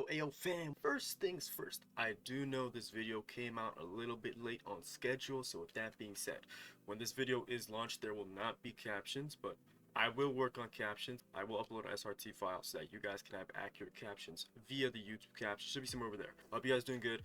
Ayo fam, first things first, I do know this video came out a little bit late on schedule, so with that being said, when this video is launched there will not be captions, but I will work on captions. I will upload an SRT file so that you guys can have accurate captions via the YouTube captions. Should be somewhere over there. Hope you guys doing good.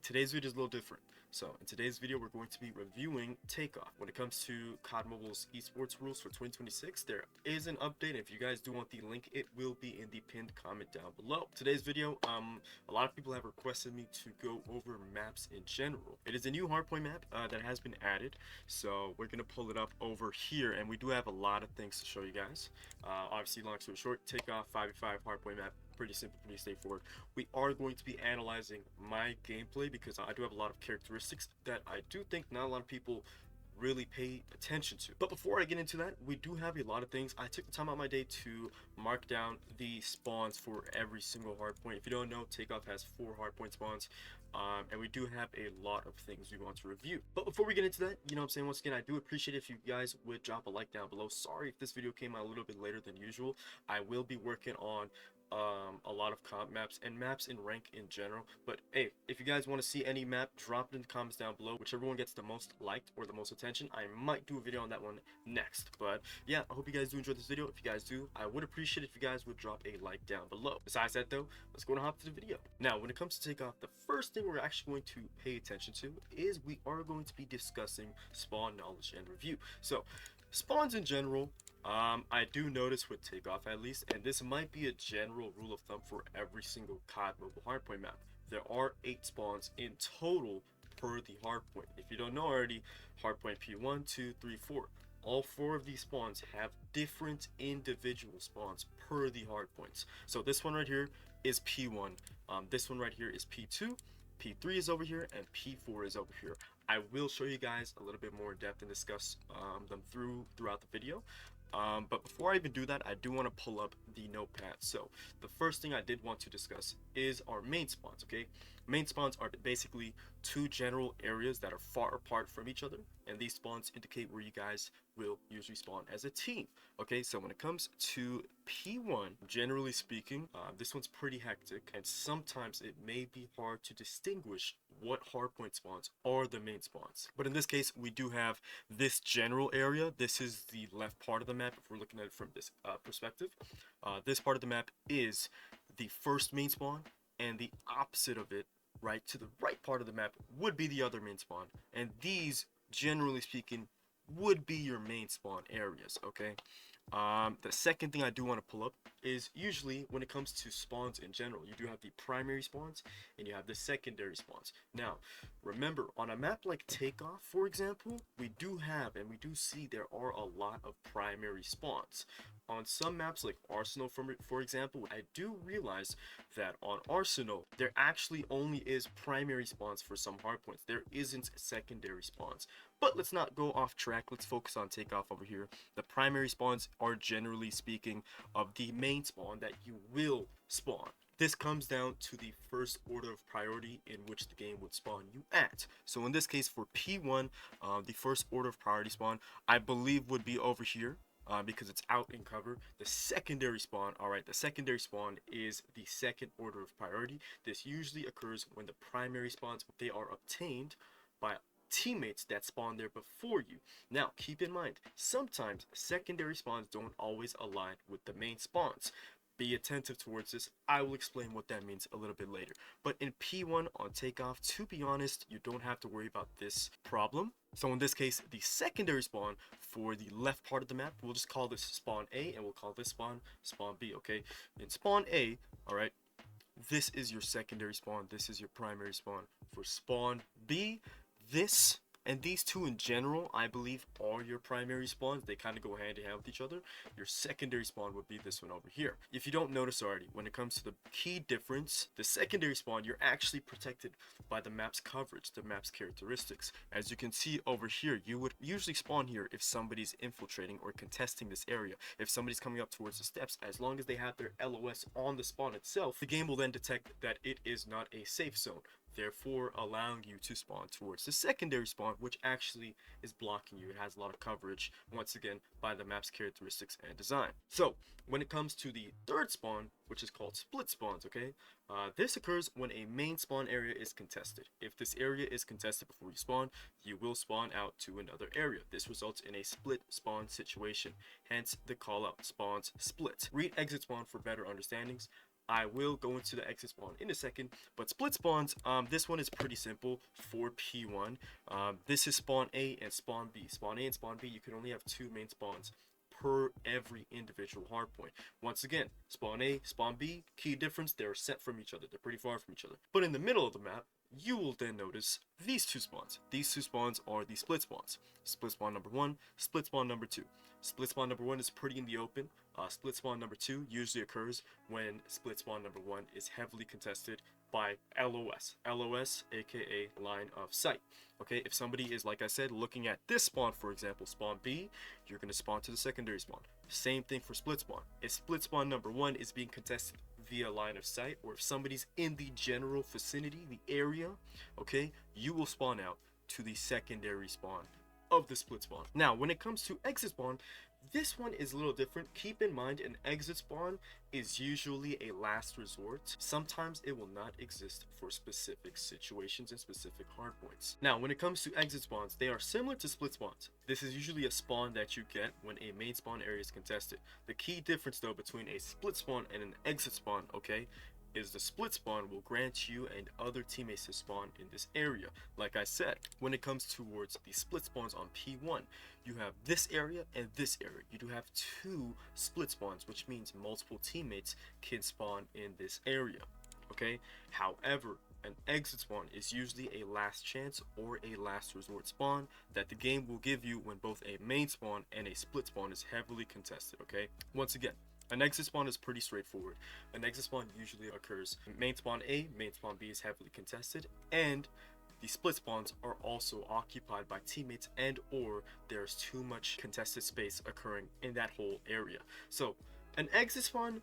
Today's video is a little different. So in today's video, we're going to be reviewing Takeoff. When it comes to COD Mobile's esports rules for 2026, there is an update. If you guys do want the link, it will be in the pinned comment down below. Today's video, a lot of people have requested me to go over maps in general. It is a new hardpoint map that has been added. So we're going to pull it up over here, and we do have a lot of things to show you guys. Obviously, long story short, Takeoff 5v5 hardpoint map. Pretty simple, pretty straightforward. We are going to be analyzing my gameplay because I do have a lot of characteristics that I do think not a lot of people really pay attention to. But before I get into that, we do have a lot of things. I took the time out of my day to mark down the spawns for every single hardpoint. If you don't know, Takeoff has 4 hardpoint spawns, and we do have a lot of things we want to review. But before we get into that, you know what I'm saying, once again, I do appreciate if you guys would drop a like down below. Sorry if this video came out a little bit later than usual. I will be working on a lot of comp maps and maps in rank in general. But hey, if you guys want to see any map, drop it in the comments down below. Whichever one gets the most liked or the most attention, I might do a video on that one next. But yeah, I hope you guys do enjoy this video. If you guys do, I would appreciate if you guys would drop a like down below. Besides that though, let's go and hop to the video. Now, when it comes to Takeoff, the first thing we're actually going to pay attention to is we are going to be discussing spawn knowledge and review. So spawns in general, I do notice with Takeoff at least, and this might be a general rule of thumb for every single COD mobile hardpoint map, there are 8 spawns in total per the hardpoint. If you don't know already, hardpoint P1, 2, 3, 4. All 4 of these spawns have different individual spawns per the hardpoints. So this one right here is P1, this one right here is P2, P3 is over here, and P4 is over here. I will show you guys a little bit more in depth and discuss them throughout the video. But before I even do that, I do want to pull up the notepad. So the first thing I did want to discuss is our main spawns. Okay, main spawns are basically 2 general areas that are far apart from each other, and these spawns indicate where you guys will usually spawn as a team. Okay, so when it comes to P1, generally speaking, this one's pretty hectic, and sometimes it may be hard to distinguish what hardpoint spawns are the main spawns. But in this case, we do have this general area. This is the left part of the map if we're looking at it from this perspective. This part of the map is the first main spawn, and the opposite of it, right to the right part of the map, would be the other main spawn, and these, generally speaking, would be your main spawn areas. Okay, the second thing I do want to pull up is usually when it comes to spawns in general, you do have the primary spawns and you have the secondary spawns. Now remember, on a map like Takeoff, for example, we do have and we do see there are a lot of primary spawns. On some maps like Arsenal, for example, I do realize that on Arsenal there actually only is primary spawns for some hardpoints. There isn't secondary spawns. But let's not go off track. Let's focus on Takeoff over here. The primary spawns are, generally speaking, of the main spawn that you will spawn. This comes down to the first order of priority in which the game would spawn you at. So in this case, for P1, the first order of priority spawn, I believe, would be over here. Because it's out in cover. The secondary spawn, alright, the secondary spawn is the second order of priority. This usually occurs when the primary spawns, they are obtained by teammates that spawn there before you. Now keep in mind, sometimes secondary spawns don't always align with the main spawns. Be attentive towards this. I will explain what that means a little bit later. But in P1 on Takeoff, to be honest, you don't have to worry about this problem. So in this case, the secondary spawn for the left part of the map, we'll just call this spawn A, and we'll call this spawn B. Okay, in spawn A, all right, this is your secondary spawn, this is your primary spawn. For spawn B, this and these 2 in general, I believe, are your primary spawns. They kind of go hand in hand with each other. Your secondary spawn would be this one over here. If you don't notice already, when it comes to the key difference, the secondary spawn, you're actually protected by the map's coverage, the map's characteristics. As you can see over here, you would usually spawn here if somebody's infiltrating or contesting this area. If somebody's coming up towards the steps, as long as they have their LOS on the spawn itself, the game will then detect that it is not a safe zone. therefore allowing you to spawn towards the secondary spawn, which actually is blocking you. It has a lot of coverage, once again, by the map's characteristics and design. So when it comes to the third spawn, which is called split spawns, okay, this occurs when a main spawn area is contested. If this area is contested before you spawn, you will spawn out to another area. This results in a split spawn situation, hence the call out spawns split. Read exit spawn for better understandings. I will go into the exit spawn in a second, but split spawns, this one is pretty simple for P1. This is spawn A and spawn B. Spawn A and spawn B, you can only have 2 main spawns per every individual hardpoint. Once again, spawn A, spawn B, key difference, they're set from each other. They're pretty far from each other. But in the middle of the map, you will then notice these 2 spawns. These 2 spawns are the split spawns. Split spawn number 1, split spawn number 2. Split spawn number 1 is pretty in the open. Split spawn number 2 usually occurs when split spawn number 1 is heavily contested by LOS. LOS, aka line of sight. Okay, if somebody is, like I said, looking at this spawn, for example, spawn B, you're going to spawn to the secondary spawn. Same thing for split spawn. If split spawn number 1 is being contested via line of sight, or if somebody's in the general vicinity, the area, okay, you will spawn out to the secondary spawn of the split spawn. Now, when it comes to exit spawn, this one is a little different. Keep in mind, an exit spawn is usually a last resort. Sometimes it will not exist for specific situations and specific hardpoints. Now, when it comes to exit spawns, they are similar to split spawns. This is usually a spawn that you get when a main spawn area is contested. The key difference, though, between a split spawn and an exit spawn, okay, is the split spawn will grant you and other teammates to spawn in this area. Like I said, when it comes towards the split spawns on P1, you have this area and this area. You do have 2 split spawns, which means multiple teammates can spawn in this area. Okay, however, an exit spawn is usually a last chance or a last resort spawn that the game will give you when both a main spawn and a split spawn is heavily contested. Okay, once again, an exit spawn is pretty straightforward. An exit spawn usually occurs main spawn A, main spawn B is heavily contested, and the split spawns are also occupied by teammates and or there's too much contested space occurring in that whole area. So an exit spawn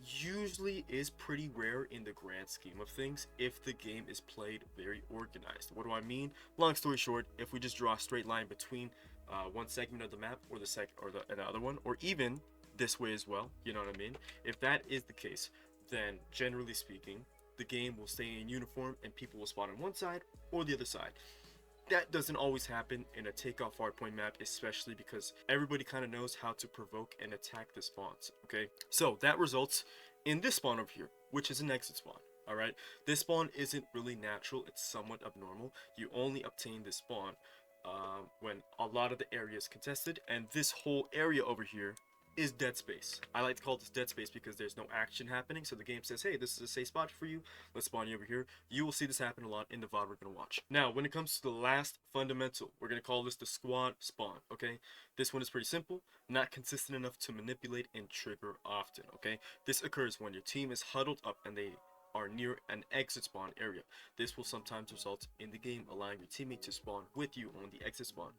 usually is pretty rare in the grand scheme of things if the game is played very organized. What do I mean? Long story short, if we just draw a straight line between one segment of the map or another one, or even this way as well, you know what I mean? If that is the case, then generally speaking, the game will stay in uniform and people will spawn on one side or the other side. That doesn't always happen in a takeoff hardpoint map, especially because everybody kind of knows how to provoke and attack the spawns, okay? So that results in this spawn over here, which is an exit spawn, all right? This spawn isn't really natural, it's somewhat abnormal. You only obtain this spawn when a lot of the area is contested, and this whole area over here is dead space. I like to call this dead space because there's no action happening, so the game says, hey, this is a safe spot for you, let's spawn you over here. You will see this happen a lot in the VOD we're going to watch. Now, when it comes to the last fundamental, we're going to call this the squad spawn, okay? This one is pretty simple, not consistent enough to manipulate and trigger often, okay? This occurs when your team is huddled up and they are near an exit spawn area. This will sometimes result in the game allowing your teammate to spawn with you on the exit spawn.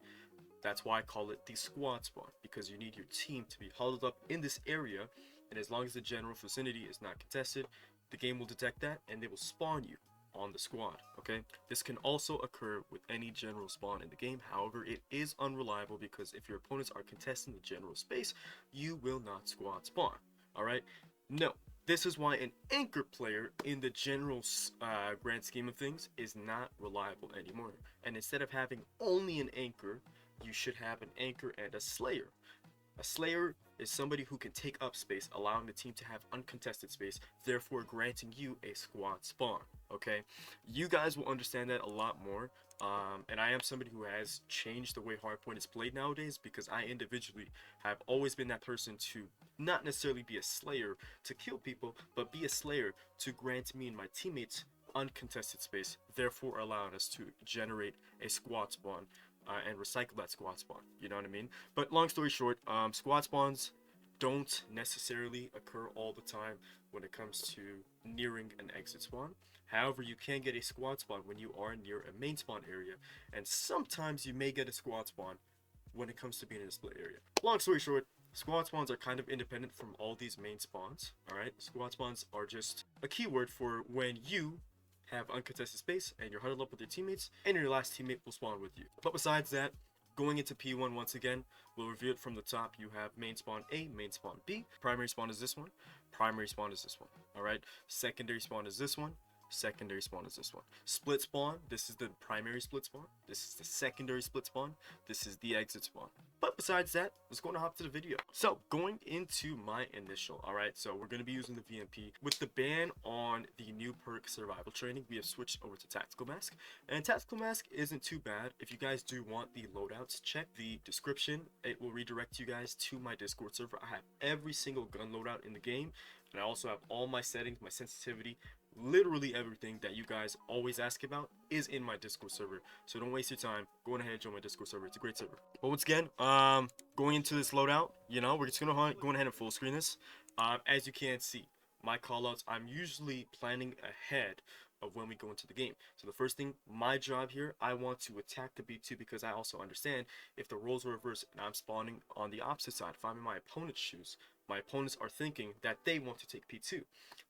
That's why I call it the squad spawn, because you need your team to be huddled up in this area, and as long as the general vicinity is not contested, the game will detect that and they will spawn you on the squad, okay? This can also occur with any general spawn in the game. However, it is unreliable because if your opponents are contesting the general space, you will not squad spawn, all right? No, this is why an anchor player in the general grand scheme of things is not reliable anymore. And instead of having only an anchor, you should have an anchor and a slayer. A slayer is somebody who can take up space, allowing the team to have uncontested space, therefore granting you a squad spawn, okay? You guys will understand that a lot more, and I am somebody who has changed the way hardpoint is played nowadays because I individually have always been that person to not necessarily be a slayer to kill people, but be a slayer to grant me and my teammates uncontested space, therefore allowing us to generate a squad spawn and recycle that squad spawn, you know what I mean? But long story short, squad spawns don't necessarily occur all the time when it comes to nearing an exit spawn. However, you can get a squad spawn when you are near a main spawn area, and sometimes you may get a squad spawn when it comes to being in a split area. Long story short, squad spawns are kind of independent from all these main spawns, alright? Squad spawns are just a keyword for when you have uncontested space, and you're huddled up with your teammates, and your last teammate will spawn with you. But besides that, going into P1 once again, we'll review it from the top. You have main spawn A, main spawn B. Primary spawn is this one. Primary spawn is this one. Alright? Secondary spawn is this one. Secondary spawn is this one. Split spawn, this is the primary split spawn. This is the secondary split spawn. This is the exit spawn. But besides that, let's go and hop to the video. So, going into my initial, alright, so we're going to be using the VMP. With the ban on the new perk survival training, we have switched over to Tactical Mask. And Tactical Mask isn't too bad. If you guys do want the loadouts, check the description. It will redirect you guys to my Discord server. I have every single gun loadout in the game. And I also have all my settings, my sensitivity, literally everything that you guys always ask about is in my Discord server. So don't waste your time. Go ahead and join my Discord server. It's a great server. But once again, going into this loadout, you know, we're just gonna go ahead and full screen this. As you can see, my callouts, I'm usually planning ahead of when we go into the game. So the first thing, my job here, I want to attack the B2 because I also understand if the roles are reversed and I'm spawning on the opposite side, if I'm in my opponent's shoes, my opponents are thinking that they want to take P2.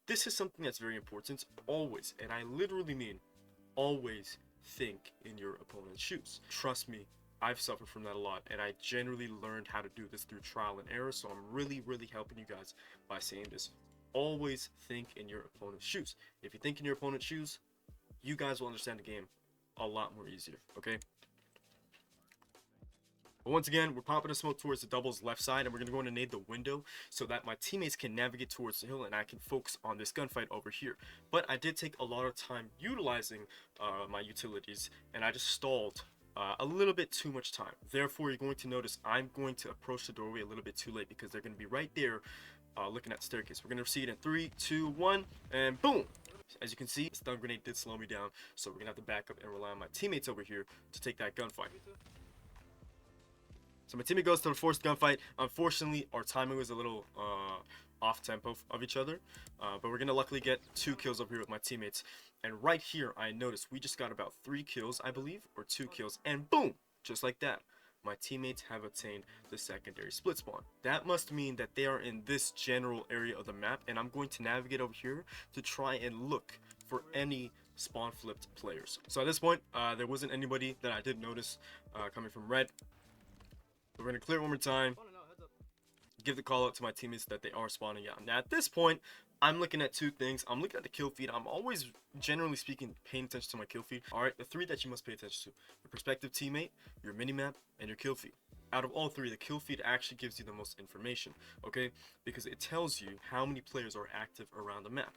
This is something that's very important, always, and I literally mean always think in your opponent's shoes. Trust me, I've suffered from that a lot, and I generally learned how to do this through trial and error, so I'm really helping you guys by saying this. Always think in your opponent's shoes. If you think in your opponent's shoes, you guys will understand the game a lot more easier, okay? But once again, we're popping a smoke towards the doubles left side, and we're going to go in and nade the window so that my teammates can navigate towards the hill and I can focus on this gunfight over here. But I did take a lot of time utilizing my utilities, and I just stalled a little bit too much time. Therefore, you're going to notice I'm going to approach the doorway a little bit too late because they're going to be right there looking at the staircase. We're going to proceed in 3, 2, 1, and boom! As you can see, the stun grenade did slow me down, so we're going to have to back up and rely on my teammates over here to take that gunfight. So my teammate goes to the forced gunfight. Unfortunately, our timing was a little off tempo of each other, but we're gonna luckily get 2 kills over here with my teammates. And right here, I noticed we just got about 3 kills, I believe, or 2 kills, and boom, just like that, my teammates have attained the secondary split spawn. That must mean that they are in this general area of the map, and I'm going to navigate over here to try and look for any spawn flipped players. So at this point, there wasn't anybody that I did notice coming from red. We're going to clear it one more time, give the call out to my teammates that they are spawning out. Now at this point, I'm looking at 2 things. I'm looking at the kill feed. I'm always, generally speaking, paying attention to my kill feed. Alright, the 3 that you must pay attention to: your prospective teammate, your minimap, and your kill feed. Out of all 3, the kill feed actually gives you the most information, okay? Because it tells you how many players are active around the map.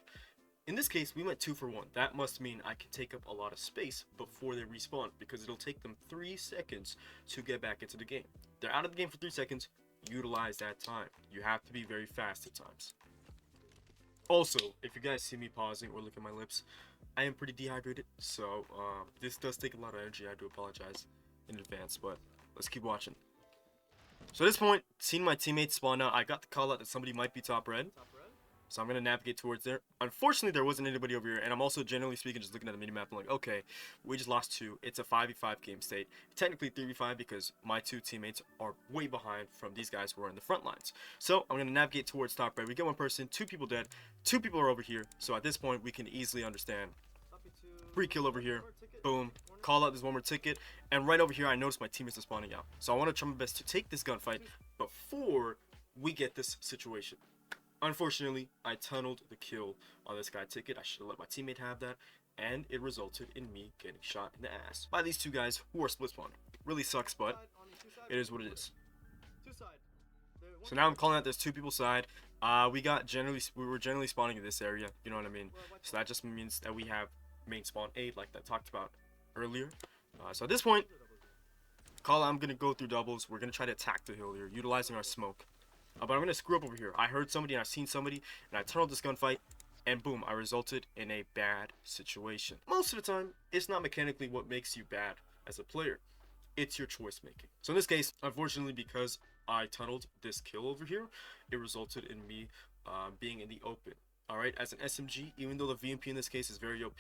In this case, we went 2 for 1. That must mean I can take up a lot of space before they respawn, because it'll take them 3 seconds to get back into the game. They're out of the game for 3 seconds. Utilize that time. You have to be very fast at times. Also, if you guys see me pausing or look at my lips, I am pretty dehydrated, so this does take a lot of energy. I do apologize in advance, but let's keep watching. So at this point, seeing my teammates spawn out, I got the call out that somebody might be top red. So I'm going to navigate towards there. Unfortunately, there wasn't anybody over here. And I'm also, generally speaking, just looking at the minimap and like, okay, we just lost 2. It's a 5v5 game state. Technically 3v5 because my 2 teammates are way behind from these guys who are in the front lines. So I'm going to navigate towards top right. We get 1 person, 2 people dead. 2 people are over here. So at this point, we can easily understand. Free kill over here. Boom. Call out this 1 more ticket. And right over here, I notice my teammates are spawning out. So I want to try my best to take this gunfight before we get this situation. Unfortunately, I tunneled the kill on this guy ticket. I should have let my teammate have that, and it resulted in me getting shot in the ass by these 2 guys who are split spawning. Really sucks, but it is what it is. So now I'm calling out there's 2 people side. We were generally spawning in this area, you know what I mean? So that just means that we have main spawn 8 like I talked about earlier. So at this point, I'm gonna go through doubles. We're gonna try to attack the hill here, utilizing our smoke. But I'm going to screw up over here. I heard somebody and I've seen somebody, and I tunneled this gunfight, and boom, I resulted in a bad situation. Most of the time, it's not mechanically what makes you bad as a player. It's your choice making. So in this case, unfortunately, because I tunneled this kill over here, it resulted in me being in the open. Alright, as an SMG, even though the VMP in this case is very OP,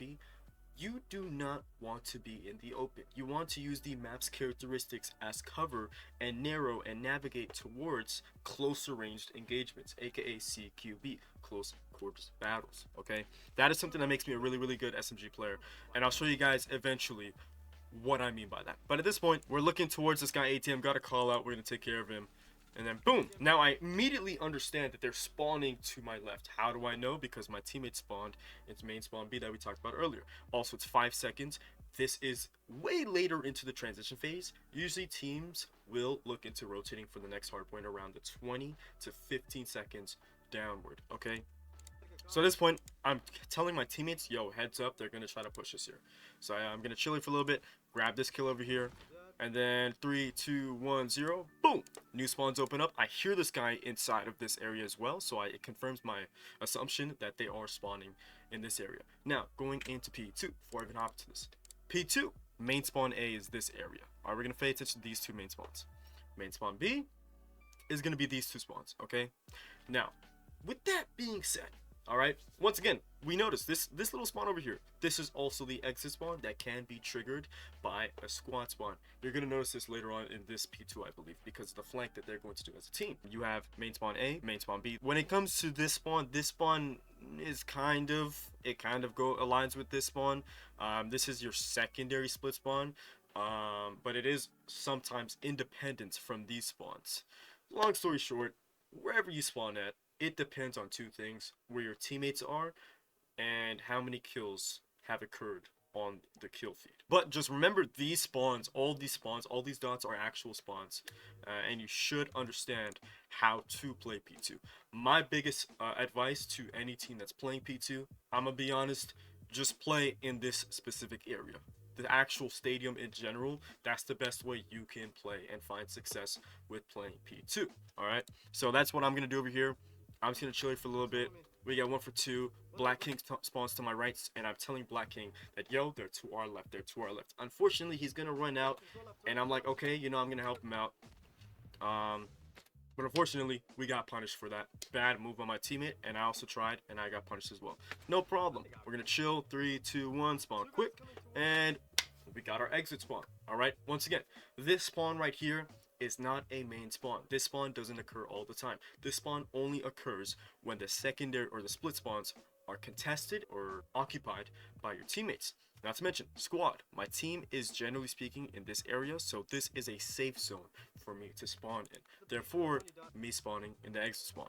You do not want to be in the open. You want to use the map's characteristics as cover and narrow and navigate towards closer ranged engagements, aka CQB, close quarters battles. Okay, that is something that makes me a really good SMG player, and I'll show you guys eventually what I mean by that. But at this point, we're looking towards this guy ATM, got a call out, we're gonna take care of him. And then boom, now I immediately understand that they're spawning to my left. How do I know? Because my teammate spawned into main spawn B that we talked about earlier. Also, it's 5 seconds. This is way later into the transition phase. Usually teams will look into rotating for the next hardpoint around the 20 to 15 seconds downward, okay? So at this point, I'm telling my teammates, yo, heads up, they're gonna try to push us here. So I'm gonna chill here for a little bit, grab this kill over here, and then 3, 2, 1, 0, boom! New spawns open up. I hear this guy inside of this area as well, so it confirms my assumption that they are spawning in this area. Now, going into P2, before I even hop to this. P2, main spawn A is this area. Alright, we're gonna pay attention to these two main spawns. Main spawn B is gonna be these two spawns, okay? Now, with that being said, all right, once again, we notice this little spawn over here. This is also the exit spawn that can be triggered by a squad spawn. You're going to notice this later on in this P2, I believe, because of the flank that they're going to do as a team. You have main spawn A, main spawn B. When it comes to this spawn is it kind of aligns with this spawn. This is your secondary split spawn, but it is sometimes independent from these spawns. Long story short, wherever you spawn at, it depends on two things: where your teammates are and how many kills have occurred on the kill feed. But just remember, these spawns, all these dots are actual spawns, and you should understand how to play P2. My biggest advice to any team that's playing P2, I'm gonna be honest, just play in this specific area. The actual stadium in general, that's the best way you can play and find success with playing P2. Alright, so that's what I'm going to do over here. I'm just going to chill here for a little bit. We got 1 for 2. Black King spawns to my right, and I'm telling Black King that, yo, they're to our left. They're to our left. Unfortunately, he's going to run out, and I'm like, okay, you know, I'm going to help him out. But unfortunately, we got punished for that bad move on my teammate, and I also tried, and I got punished as well. No problem. We're going to chill. 3, 2, 1, spawn quick, and we got our exit spawn. All right, once again, this spawn right here is not a main spawn. This spawn doesn't occur all the time. This spawn only occurs when the secondary or the split spawns are contested or occupied by your teammates. Not to mention, squad. My team is generally speaking in this area, so this is a safe zone for me to spawn in. Therefore, me spawning in the exit spawn.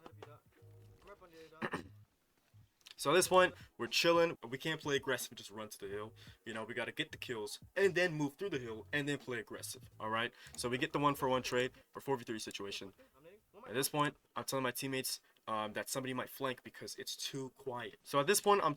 So at this point, we're chilling. We can't play aggressive and just run to the hill. You know, we got to get the kills and then move through the hill and then play aggressive. All right? So we get the 1-for-1 trade or 4v3 situation. At this point, I'm telling my teammates that somebody might flank because it's too quiet. So at this point, I'm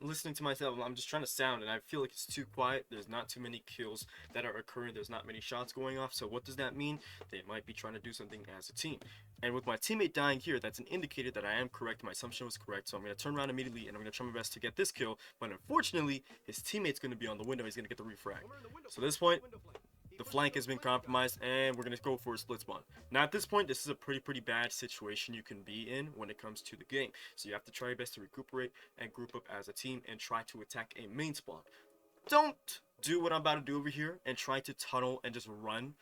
listening to myself. I'm just trying to sound, and I feel like it's too quiet. There's not too many kills that are occurring. There's not many shots going off. So what does that mean? They might be trying to do something as a team. And with my teammate dying here, that's an indicator that I am correct. My assumption was correct. So I'm going to turn around immediately, and I'm going to try my best to get this kill. But unfortunately, his teammate's going to be on the window. He's going to get the refrag. So at this point, the flank has been compromised, and we're going to go for a split spawn. Now, at this point, this is a pretty bad situation you can be in when it comes to the game. So you have to try your best to recuperate and group up as a team and try to attack a main spawn. Don't do what I'm about to do over here and try to tunnel and just run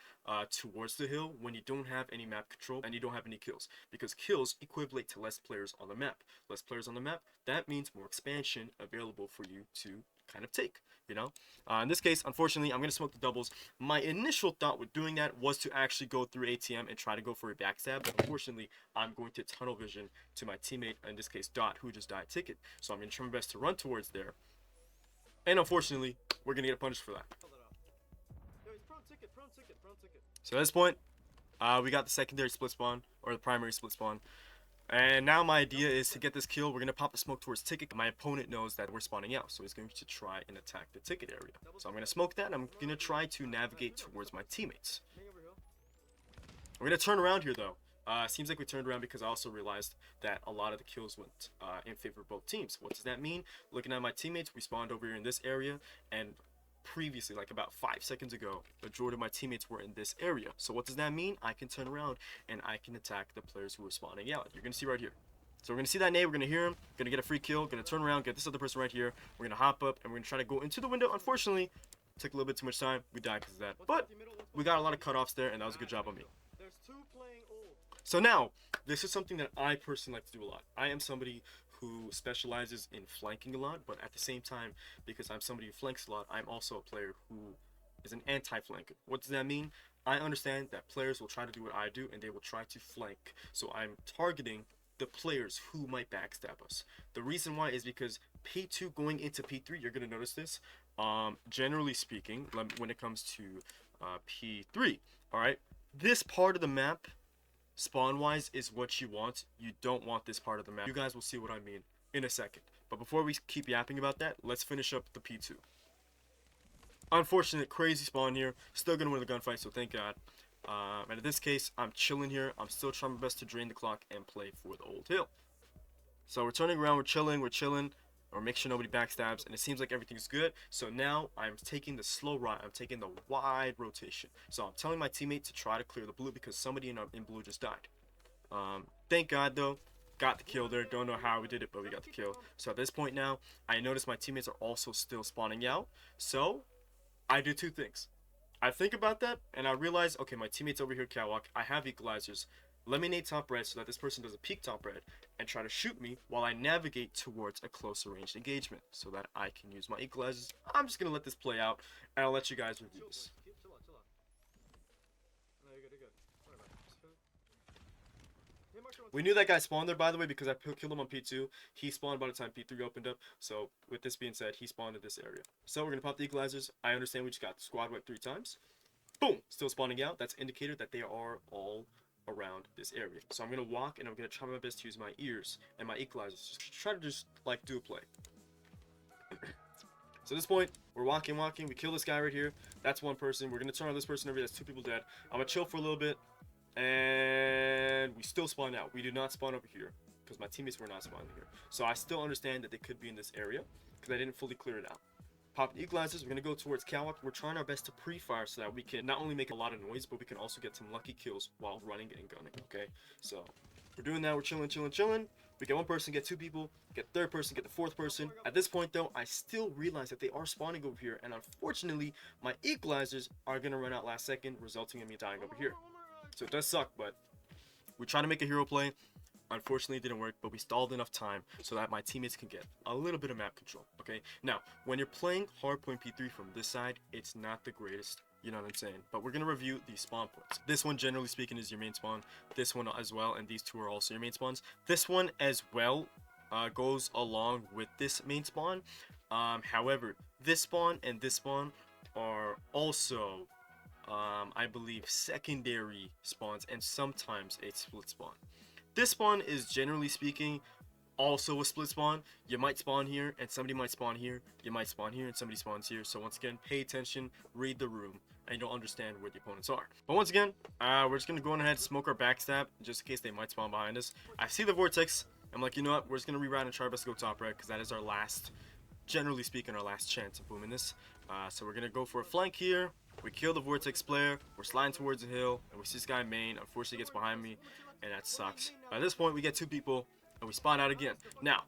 towards the hill when you don't have any map control and you don't have any kills, because kills equivalent to less players on the map. Less players on the map, that means more expansion available for you to kind of take, you know. In this case, unfortunately, I'm going to smoke the doubles. My initial thought with doing that was to actually go through ATM and try to go for a backstab, but unfortunately, I'm going to tunnel vision to my teammate, in this case Dot, who just died ticket. So I'm going to try my best to run towards there, and unfortunately, we're going to get punished for that. So at this point, we got the secondary split spawn, or the primary split spawn. And now my idea is to get this kill. We're going to pop the smoke towards ticket. My opponent knows that we're spawning out, so he's going to try and attack the ticket area. So I'm going to smoke that, and I'm going to try to navigate towards my teammates. We're going to turn around here, though. Seems like we turned around because I also realized that a lot of the kills went in favor of both teams. What does that mean? Looking at my teammates, we spawned over here in this area, and previously, like about 5 seconds ago, the majority of my teammates were in this area. So what does that mean? I can turn around and I can attack the players who are spawning out. You're going to see right here. So we're gonna see that nade, we're gonna hear him, gonna get a free kill, gonna turn around, get this other person right here. We're gonna hop up and we're gonna try to go into the window. Unfortunately, took a little bit too much time. We died because of that. But we got a lot of cutoffs there, and that was a good job on me. So now, this is something that I personally like to do a lot. I am somebody who specializes in flanking a lot, but at the same time, because I'm somebody who flanks a lot, I'm also a player who is an anti-flanker. What does that mean? I understand that players will try to do what I do, and they will try to flank. So I'm targeting the players who might backstab us. The reason why is because P2 going into P3, you're going to notice this. Generally speaking, when it comes to P3, all right, this part of the map, spawn-wise, is what you want. You don't want this part of the map. You guys will see what I mean in a second. But before we keep yapping about that, let's finish up the P2. Unfortunate, crazy spawn here. Still going to win the gunfight, so thank God. And in this case, I'm chilling here. I'm still trying my best to drain the clock and play for the old hill. So we're turning around, we're chilling, or make sure nobody backstabs, and it seems like everything's good. So now I'm taking the slow route, I'm taking the wide rotation. So I'm telling my teammate to try to clear the blue because somebody in blue just died. Thank God though, got the kill there. Don't know how we did it, but we got the kill. So at this point now, I notice my teammates are also still spawning out. So I do two things. I think about that, and I realize, okay, my teammate's over here catwalk. I have equalizers. Let me nade top red so that this person doesn't peek top red and try to shoot me while I navigate towards a closer ranged engagement so that I can use my equalizers. I'm just going to let this play out, and I'll let you guys review this. We knew that guy spawned there, by the way, because I killed him on P2. He spawned by the time P3 opened up. So with this being said, he spawned in this area. So we're going to pop the equalizers. I understand we just got squad wiped 3 times. Boom! Still spawning out. That's indicator that they are all around this area. So I'm going to walk, and I'm going to try my best to use my ears and my equalizers. Just try to like do a play. So at this point, we're walking. We kill this guy right here. That's one person. We're going to turn on this person over here. That's 2 people dead. I'm going to chill for a little bit. And we still spawn out. We do not spawn over here because my teammates were not spawning here. So I still understand that they could be in this area because I didn't fully clear it out. Pop the equalizers. We're going to go towards catwalk. We're trying our best to pre-fire so that we can not only make a lot of noise, but we can also get some lucky kills while running and gunning, okay? So we're doing that. We're chilling. We get 1 person, get 2 people, get 3rd person, get the 4th person. At this point, though, I still realize that they are spawning over here, and unfortunately, my equalizers are going to run out last second, resulting in me dying over here. So it does suck, but we're trying to make a hero play. Unfortunately, it didn't work, but we stalled enough time so that my teammates can get a little bit of map control, okay? Now, when you're playing hardpoint P3 from this side, it's not the greatest, you know what I'm saying? But we're going to review the spawn points. This one, generally speaking, is your main spawn. This one as well, and these 2 are also your main spawns. This one as well goes along with this main spawn. However, this spawn and this spawn are also I believe secondary spawns and sometimes a split spawn. This spawn is generally speaking also a split spawn. You might spawn here and somebody might spawn here. You might spawn here and somebody spawns here. So once again, pay attention, read the room, and you'll understand where the opponents are. But once again, we're just going to go on ahead and smoke our backstab just in case they might spawn behind us. I see the vortex. I'm like, you know what? We're just going to reroute and try our best to go top red because that is our last, generally speaking, our last chance of booming this. So we're going to go for a flank here. We kill the vortex player, we're sliding towards the hill, and we see this guy main. Unfortunately, he gets behind me, and that sucks. At this point, we get 2 people, and we spawn out again. Now,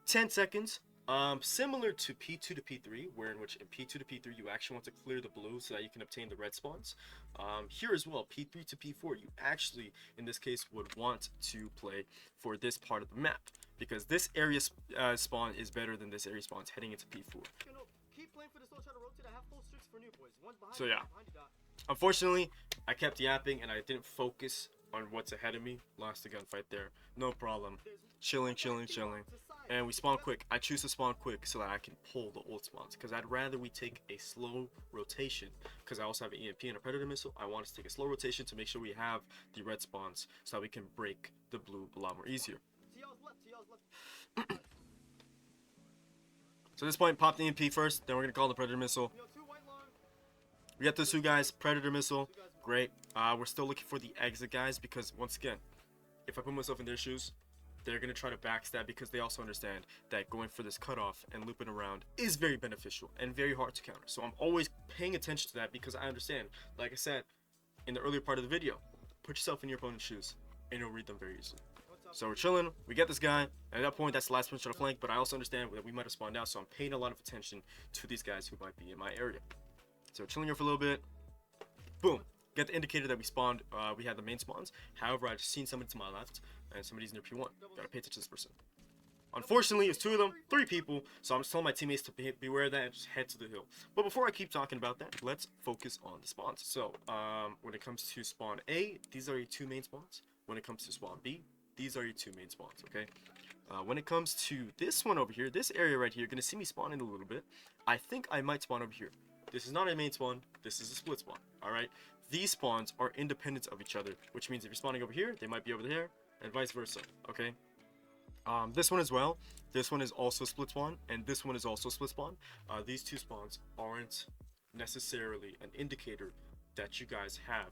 10 seconds, similar to P2 to P3, where in which in P2 to P3, you actually want to clear the blue so that you can obtain the red spawns. Here as well, P3 to P4, you actually, in this case, would want to play for this part of the map, because this area spawn is better than this area spawns heading into P4. So yeah, unfortunately, I kept yapping and I didn't focus on what's ahead of me. Lost the gunfight there. No problem. Chilling. And we spawn quick. I choose to spawn quick so that I can pull the old spawns. Because I'd rather we take a slow rotation. Because I also have an EMP and a predator missile. I want us to take a slow rotation to make sure we have the red spawns. So that we can break the blue a lot more easier. So at this point, pop the EMP first. Then we're going to call the predator missile. We got those 2 guys. Predator missile. Great. We're still looking for the exit guys. Because once again, if I put myself in their shoes, they're going to try to backstab because they also understand that going for this cutoff and looping around is very beneficial and very hard to counter. So I'm always paying attention to that because I understand, like I said in the earlier part of the video, put yourself in your opponent's shoes and you'll read them very easily. So we're chilling, we get this guy, and at that point, that's the last person on the flank, but I also understand that we might have spawned out, so I'm paying a lot of attention to these guys who might be in my area. So we're chilling here for a little bit, boom, get the indicator that we spawned, we had the main spawns. However, I've seen somebody to my left, and somebody's near P1. Gotta pay attention to this person. Unfortunately, it's 2 of them, 3 people, so I'm just telling my teammates to beware of that and just head to the hill. But before I keep talking about that, let's focus on the spawns. So, when it comes to spawn A, these are your 2 main spawns. When it comes to spawn B, these are your 2 main spawns, okay? When it comes to this one over here, this area right here, you're going to see me spawn in a little bit. I think I might spawn over here. This is not a main spawn, this is a split spawn, alright? These spawns are independent of each other, which means if you're spawning over here, they might be over there, and vice versa, okay? This one as well, this one is also split spawn, and this one is also split spawn. These 2 spawns aren't necessarily an indicator that you guys have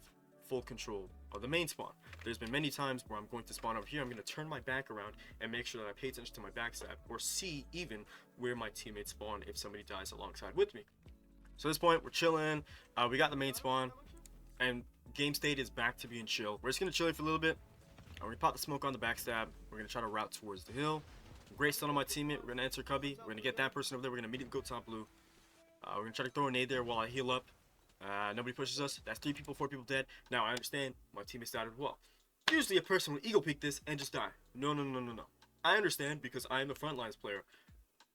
full control of the main spawn. There's been many times where I'm going to spawn over here, I'm going to turn my back around and make sure that I pay attention to my backstab, or see even where my teammates spawn if somebody dies alongside with me. So at this point, we're chilling, we got the main spawn, and game state is back to being chill. We're just going to chill here for a little bit. We're going to pop the smoke on the backstab. We're going to try to route towards the hill. Great stun on my teammate. We're going to enter cubby. We're going to get that person over there. We're going to immediately go top blue. We're going to try to throw a nade there while I heal up. Nobody pushes us. That's 3 people, 4 people dead. Now, I understand my teammates died as well. Usually a person will ego peek this and just die. No. I understand because I am the front lines player.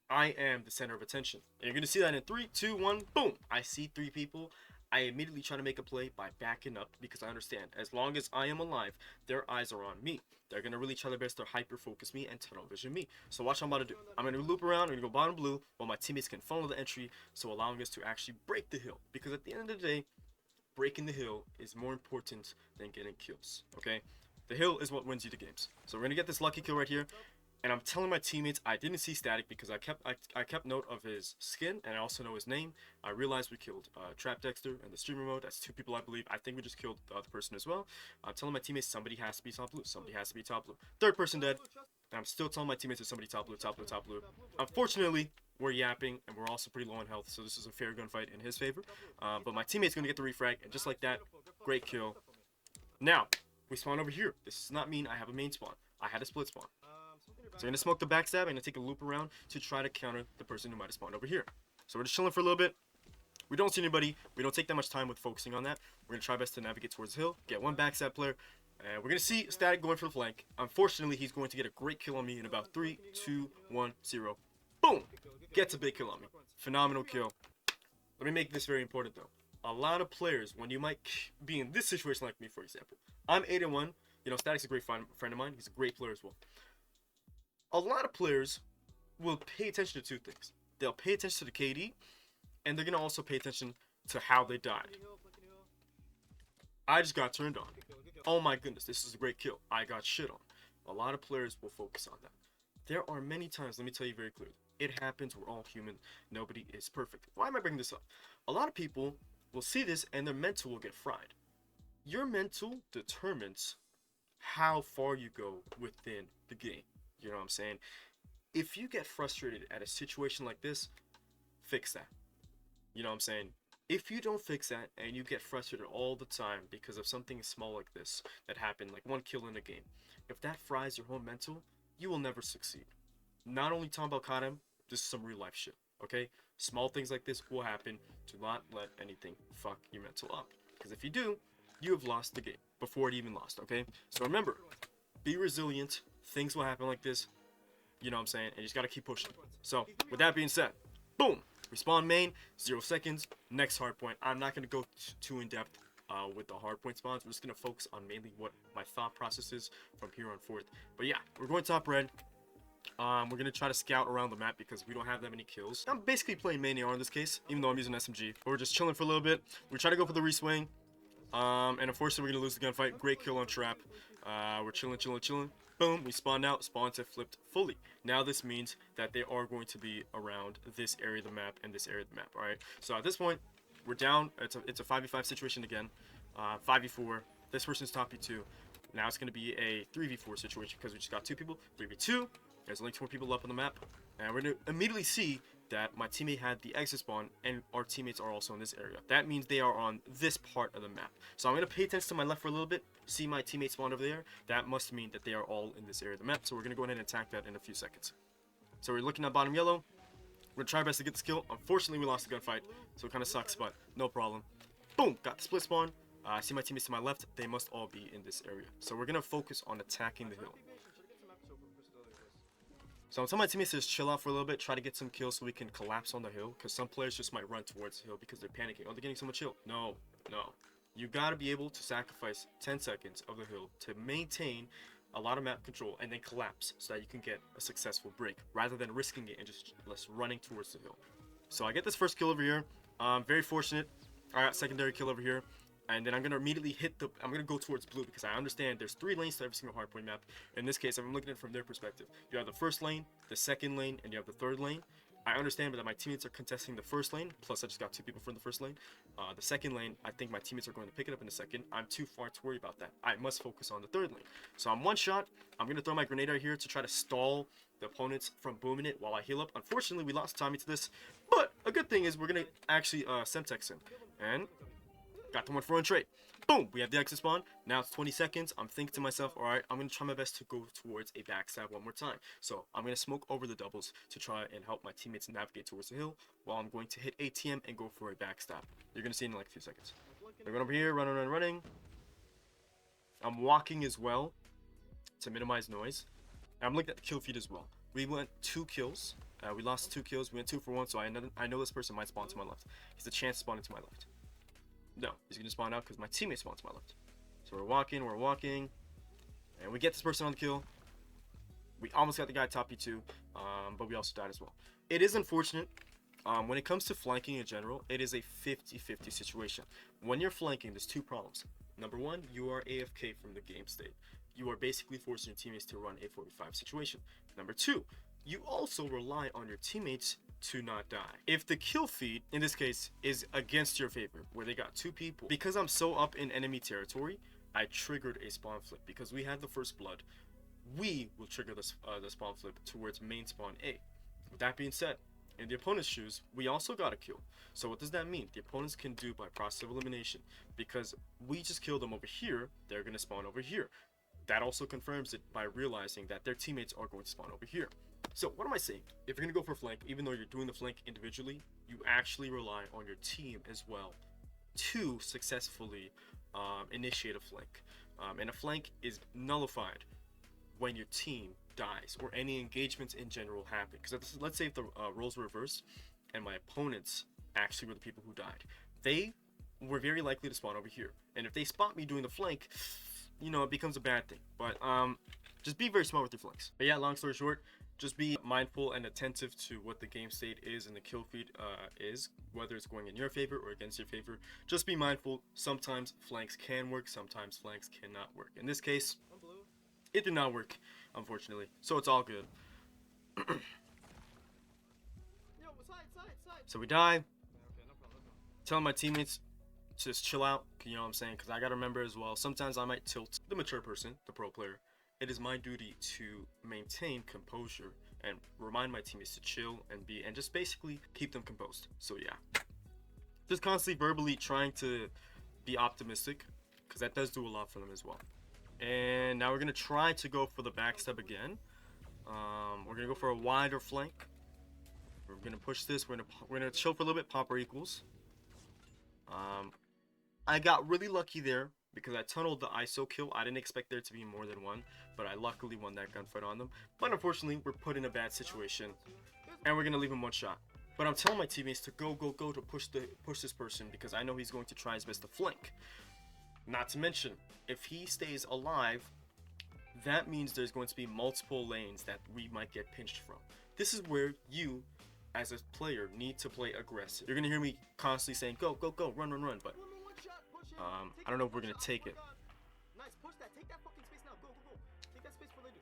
I am the center of attention. And you're going to see that in 3, 2, 1, boom. I see 3 people. I immediately try to make a play by backing up because I understand as long as I am alive, their eyes are on me. They're going to really try their best to hyper-focus me and tunnel vision me. So watch what I'm about to do. I'm going to loop around, I'm going to go bottom blue while my teammates can funnel the entry, so allowing us to actually break the hill. Because at the end of the day, breaking the hill is more important than getting kills, okay? The hill is what wins you the games. So we're going to get this lucky kill right here. And I'm telling my teammates I didn't see Static because I kept note of his skin, and I also know his name. I realized we killed Trap Dexter and the streamer mode. That's 2 people, I believe. I think we just killed the other person as well. I'm telling my teammates somebody has to be top blue. Somebody has to be top blue. 3rd person dead. And I'm still telling my teammates that somebody top blue, top blue, top blue. Unfortunately, we're yapping, and we're also pretty low on health, so this is a fair gunfight in his favor. But my teammate's going to get the refrag, and just like that, great kill. Now, we spawn over here. This does not mean I have a main spawn. I had a split spawn. So I'm going to smoke the backstab. I'm going to take a loop around to try to counter the person who might have spawned over here. So we're just chilling for a little bit. We don't see anybody. We don't take that much time with focusing on that. We're going to try best to navigate towards the hill, get 1 backstab player, and we're going to see Static going for the flank. Unfortunately, he's going to get a great kill on me in about 3, 2, 1, 0. Boom! Gets a big kill on me. Phenomenal kill. Let me make this very important, though. A lot of players, when you might be in this situation like me, for example. I'm 8-1. You know, Static's a great friend of mine. He's a great player as well. A lot of players will pay attention to 2 things. They'll pay attention to the KD, and they're going to also pay attention to how they died. I just got turned on. Oh my goodness, this is a great kill. I got shit on. A lot of players will focus on that. There are many times, let me tell you very clearly, it happens, we're all human, nobody is perfect. Why am I bringing this up? A lot of people will see this and their mental will get fried. Your mental determines how far you go within the game. You know what I'm saying? If you get frustrated at a situation like this, fix that. You know what I'm saying? If you don't fix that and you get frustrated all the time because of something small like this that happened, like 1 kill in a game, if that fries your whole mental, you will never succeed. Not only talking about CODM, this is some real life shit, okay? Small things like this will happen. Do not let anything fuck your mental up. Because if you do, you have lost the game before it even lost, okay? So remember, be resilient. Things will happen like this, you know what I'm saying, and you just gotta keep pushing. So, with that being said, boom, we spawn main, 0 seconds, next hardpoint. I'm not gonna go too in depth with the hardpoint spawns. We're just gonna focus on mainly what my thought process is from here on forth. But yeah, we're going top red. We're gonna try to scout around the map because we don't have that many kills. I'm basically playing main AR in this case, even though I'm using SMG. But we're just chilling for a little bit. We try to go for the reswing, and unfortunately we're gonna lose the gunfight. Great kill on Trap. We're chilling. Boom, we spawned out, spawns have flipped fully. Now this means that they are going to be around this area of the map and this area of the map, alright? So at this point, we're down. It's a 5v5 situation again. 5v4. This person's top v2. Now it's going to be a 3v4 situation because we just got 2 people. 3v2. There's only 2 more people up on the map. And we're going to immediately see that my teammate had the exit spawn and our teammates are also in this area. That means they are on this part of the map. So I'm going to pay attention to my left for a little bit, see my teammates spawn over there. That must mean that they are all in this area of the map. So we're going to go ahead and attack that in a few seconds. So we're looking at bottom yellow. We're going to try our best to get this kill. Unfortunately, we lost the gunfight, so it kind of sucks, but no problem. Boom! Got the split spawn. I see my teammates to my left. They must all be in this area. So we're going to focus on attacking the hill. So I'm telling my teammates to just chill out for a little bit, try to get some kills so we can collapse on the hill, because some players just might run towards the hill because they're panicking. Oh, they're getting so much hill. No. You got to be able to sacrifice 10 seconds of the hill to maintain a lot of map control and then collapse so that you can get a successful break rather than risking it and just running towards the hill. So I get this first kill over here. Very fortunate. I got secondary kill over here. And then I'm going to immediately I'm going to go towards blue because I understand there's 3 lanes to every single hardpoint map. In this case, I'm looking at it from their perspective. You have the first lane, the second lane, and you have the third lane. I understand that my teammates are contesting the first lane, plus I just got 2 people from the first lane. The second lane, I think my teammates are going to pick it up in a second. I'm too far to worry about that. I must focus on the third lane. So I'm one shot. I'm going to throw my grenade out here to try to stall the opponents from booming it while I heal up. Unfortunately, we lost timing to this, but a good thing is we're going to actually Semtex him. And got the 1-for-1 trade. Boom! We have the exit spawn. Now it's 20 seconds. I'm thinking to myself, alright, I'm going to try my best to go towards a backstab one more time. So I'm going to smoke over the doubles to try and help my teammates navigate towards the hill while I'm going to hit ATM and go for a backstab. You're going to see it in like a few seconds. They're going over here, running. I'm walking as well to minimize noise. And I'm looking at the kill feed as well. We went 2 kills. We lost 2 kills. We went 2-for-1, so I know this person might spawn to my left. He's a chance spawning to my left. No, he's going to spawn out because my teammate spawned to my left. So we're walking, and we get this person on the kill. We almost got the guy top E2, but we also died as well. It is unfortunate. When it comes to flanking in general, it is a 50-50 situation. When you're flanking, there's 2 problems. Number 1, you are AFK from the game state. You are basically forcing your teammates to run a 45 situation. Number 2, you also rely on your teammates to not die. If the kill feed, in this case, is against your favor, where they got 2 people, because I'm so up in enemy territory, I triggered a spawn flip. Because we had the first blood, we will trigger the spawn flip towards main spawn A. With that being said, in the opponent's shoes, we also got a kill. So what does that mean? The opponents can do by process of elimination. Because we just killed them over here, they're going to spawn over here. That also confirms it by realizing that their teammates are going to spawn over here. So what am I saying? If you're going to go for a flank, even though you're doing the flank individually, you actually rely on your team as well to successfully initiate a flank. And a flank is nullified when your team dies or any engagements in general happen. Because let's say if the roles were reversed and my opponents actually were the people who died, they were very likely to spawn over here. And if they spot me doing the flank, you know, it becomes a bad thing. But just be very smart with your flanks. But yeah, long story short, just be mindful and attentive to what the game state is and the kill feed is, whether it's going in your favor or against your favor. Just be mindful. Sometimes flanks can work, sometimes flanks cannot work. In this case, it did not work, unfortunately. So it's all good. So we die. Telling my teammates to just chill out, you know what I'm saying? Because I got to remember as well, sometimes I might tilt the mature person, the pro player. It is my duty to maintain composure and remind my teammates to chill and just basically keep them composed. So yeah, just constantly verbally trying to be optimistic, because that does do a lot for them as well. And now we're gonna try to go for the backstab again. We're gonna go for a wider flank. We're gonna push this. We're gonna chill for a little bit. Popper equals. I got really lucky there, because I tunneled the ISO kill. I didn't expect there to be more than one, but I luckily won that gunfight on them. But unfortunately, we're put in a bad situation, and we're gonna leave him one shot. But I'm telling my teammates to go to push this person, because I know he's going to try his best to flank. Not to mention, if he stays alive, that means there's going to be multiple lanes that we might get pinched from. This is where you, as a player, need to play aggressive. You're gonna hear me constantly saying, go, run, but I don't know if we're gonna take it.